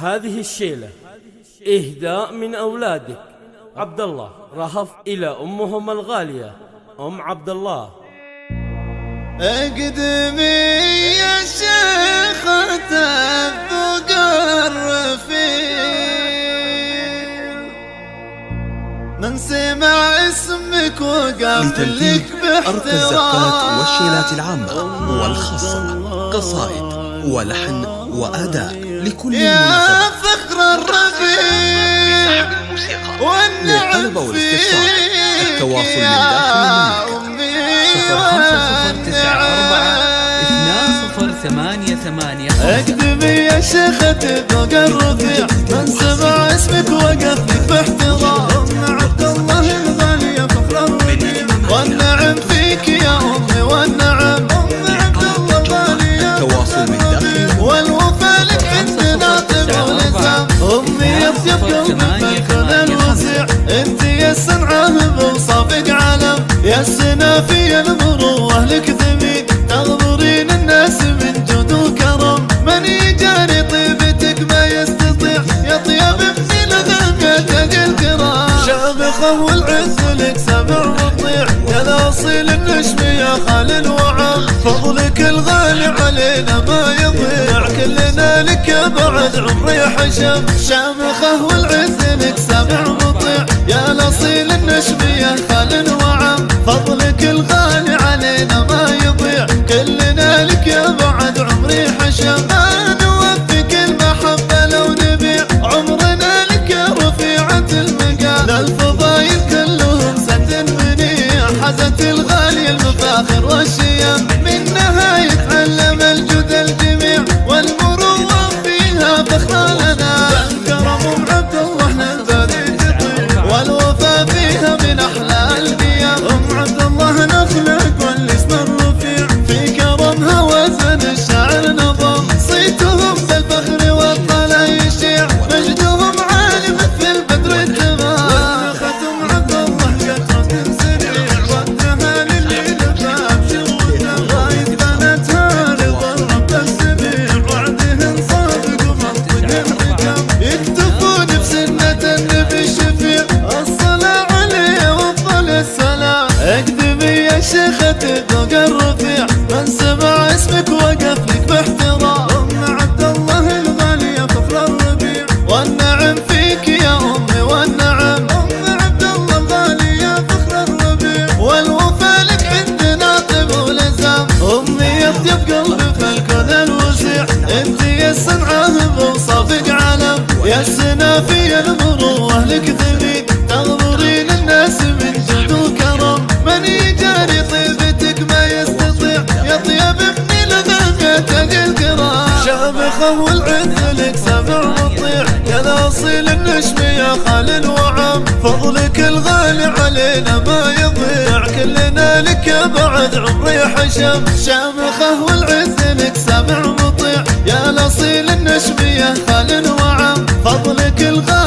هذه الشيلة إهداء من أولادك عبد الله رهف إلى أمهم الغالية أم عبد الله. اقدمي يا شيخة الذوق الرفيع، من سمع اسمك وقابل لك أرقى الزفات والشيلات العامة والخاصة، قصائد ولحن وأداء لكل يا مناسبة. فخر الربيع والنعم والاستفسار التواصل من داخل المملكة 0504 2088. اقدمي يا شيخة الذوق الرفيع، من سمع اسمك وقف لك باحترام. عبد الله الغالية فخر الربيع، والنعم فيك يا أمي والنعم. عبد الله الغالية التواصل من داخل والوفا لك عندنا طب ولسان. أمي أطيب قلبك فالكون الوسيع، انت يا الصنعة بوصافك علم. يا السنافي المروة لك ثمين، تغمرين الناس من جود وكرم. من يجاري طيبتك ما يستطيع، يا طيب ابني لغمتك الكرام. شامخة والعز لك سمع مطيع، يا الاصيل النشم يا خال الوعام. فضلك الغالي علينا ما يضيع، كلنا لك بعد عمري حشم. شامخة والعز لك سمع مطيع، يا الاصيل النشم يا خال الوعام. فضلك الغالي علينا ما يضيع، كلنا لك يا بعد عمري حشم. ما نوفيك المحبة لو نبيع، عمرنا لك يا رفيعة المقام. للفضايل كلهم سد منيع، حزت الغالي المفاخر والشيم. منها يتعلم الجود الجميع، والمروة فيها فخر لنا. الكرم عبد الله للبريد يطيع، والوفا فيها من أحلى القيم. أم عبد الله نخلق والاسم الرفيع، في كرمها وزن الشعر نظم. صيتهم بالفخر والطلا يشيع، مجدهم عالي مثل البدر التمام. ختم عبد الله قطرة سريع، ودها للي لباب شغلنا. غاية بنتها رضا الرب السميع، وعدهن صادق ومنطق الحكم. يكتفون بسنة النبي الشفيع، الصلاة عليه وافضل السلام. اقدمي يا شيخة الذوق الرفيع، من سمع اسمك وقف لك باحترام. عبد الله الغالية فخر الربيع، والنعم فيك يا أمي والنعم. عبد الله الغالية فخر الربيع، والوفا لك عندنا طب ولزام. أمي أطيب قلبي فالكون الوسيع، انت يا الصنعة بوصافك علم. يا السنافي المروة لك ثمين، تغمرين الناس من جود وكرم. من يجاري طيبتك ما يستطيع، يا طيب ابني لغمتك الكرام. شامخة والعز لك سمع مطيع، يا الاصيل النشم يا خال الوعام. فضلك الغالي علينا ما يضيع، كلنا لك يا بعد عمري حشم. شامخة والعز لك سمع مطيع، يا الاصيل النشم يا خال الوعام. فضلك الغالي